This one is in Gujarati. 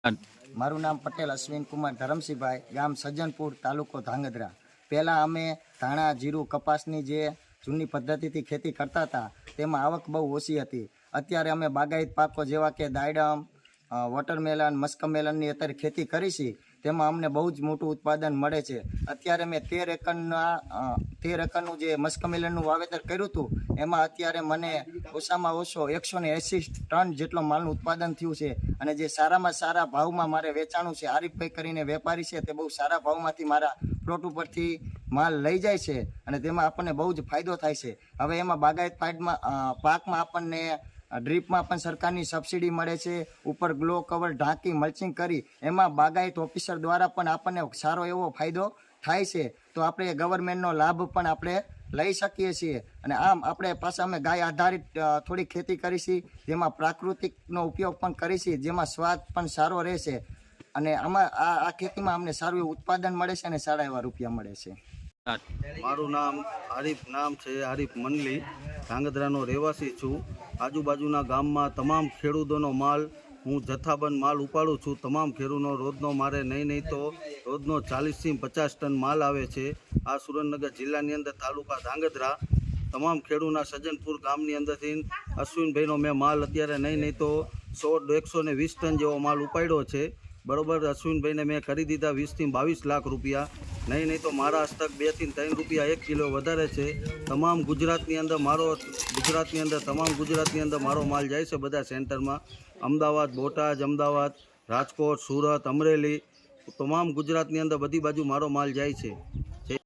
મારું નામ પટેલ અશ્વિન કુમાર ધરમસિંહભાઈ, ગામ સજ્જનપુર, તાલુકો ધાંગધ્રા. પહેલાં અમે ધાણા, જીરું, કપાસની જે જૂની પદ્ધતિથી ખેતી કરતા હતા તેમાં આવક બહુ ઓછી હતી. અત્યારે અમે બાગાયત પાકો જેવા કે દાડમ, વોટરમેલન, મસ્કમેલનની અત્યારે ખેતી કરી છે. તેમાં અમને બહુ જ મોટું ઉત્પાદન મળે છે. અત્યારે મેં 13 એકરનું જે મસ્કમેલનનું વાવેતર કર્યું હતું એમાં અત્યારે મને ઓછામાં ઓછો 180 ટન જેટલો માલનું ઉત્પાદન થયું છે. અને જે સારામાં સારા ભાવમાં મારે વેચાણું છે. આરીફભાઈ કરીને વેપારી છે, તે બહુ સારા ભાવમાંથી મારા પ્લોટ ઉપરથી માલ લઈ જાય છે અને તેમાં આપણને બહુ જ ફાયદો થાય છે. હવે એમાં બાગાયત પાકમાં આપણને ડ્રીપમાં પણ સરકારની સબસિડી મળે છે. ઉપર ગ્લો કવર ઢાંકી મલ્ચિંગ કરી એમાં બાગાયત ઓફિસર દ્વારા પણ આપણને સારો એવો ફાયદો થાય છે. તો આપણે ગવર્મેન્ટનો લાભ પણ આપણે લઈ શકીએ છીએ. અને આમ આપણે પાછા અમે ગાય આધારિત થોડી ખેતી કરીશી, જેમાં પ્રાકૃતિકનો ઉપયોગ પણ કરીશી, જેમાં સ્વાદ પણ સારો રહેશે. અને આમાં આ ખેતીમાં અમને સારું એવું ઉત્પાદન મળે છે અને સારા એવા રૂપિયા મળે છે. મારું નામ આરીફ મંડલી, ધાંગધ્રાનો રહેવાસી છું. આજુબાજુના ગામમાં તમામ ખેડૂતોનો માલ હું જથ્થાબંધ માલ ઉપાડું છું. તમામ ખેડૂતનો રોજનો મારે નહીં તો રોજનો 40થી 50 ટન માલ આવે છે. આ સુરેન્દ્રનગર જિલ્લાની અંદર તાલુકા ધાંગધ્રા તમામ ખેડૂતના સજ્જનપુર ગામની અંદરથી અશ્વિનભાઈનો મેં માલ અત્યારે નહીં તો 120 ટન જેવો માલ ઉપાડ્યો છે. બરાબર, અશ્વિનભાઈને મેં કરી દીધા 20થી 22 લાખ રૂપિયા. નહીં તો મારા હસ્તક 2 થી 3 રૂપિયા 1 કિલો વધારે છે. તમામ ગુજરાતની અંદર મારો માલ જાય છે બધા સેન્ટરમાં. અમદાવાદ, બોટાદ, રાજકોટ, સુરત, અમરેલી, તમામ ગુજરાતની અંદર બધી બાજુ મારો માલ જાય છે.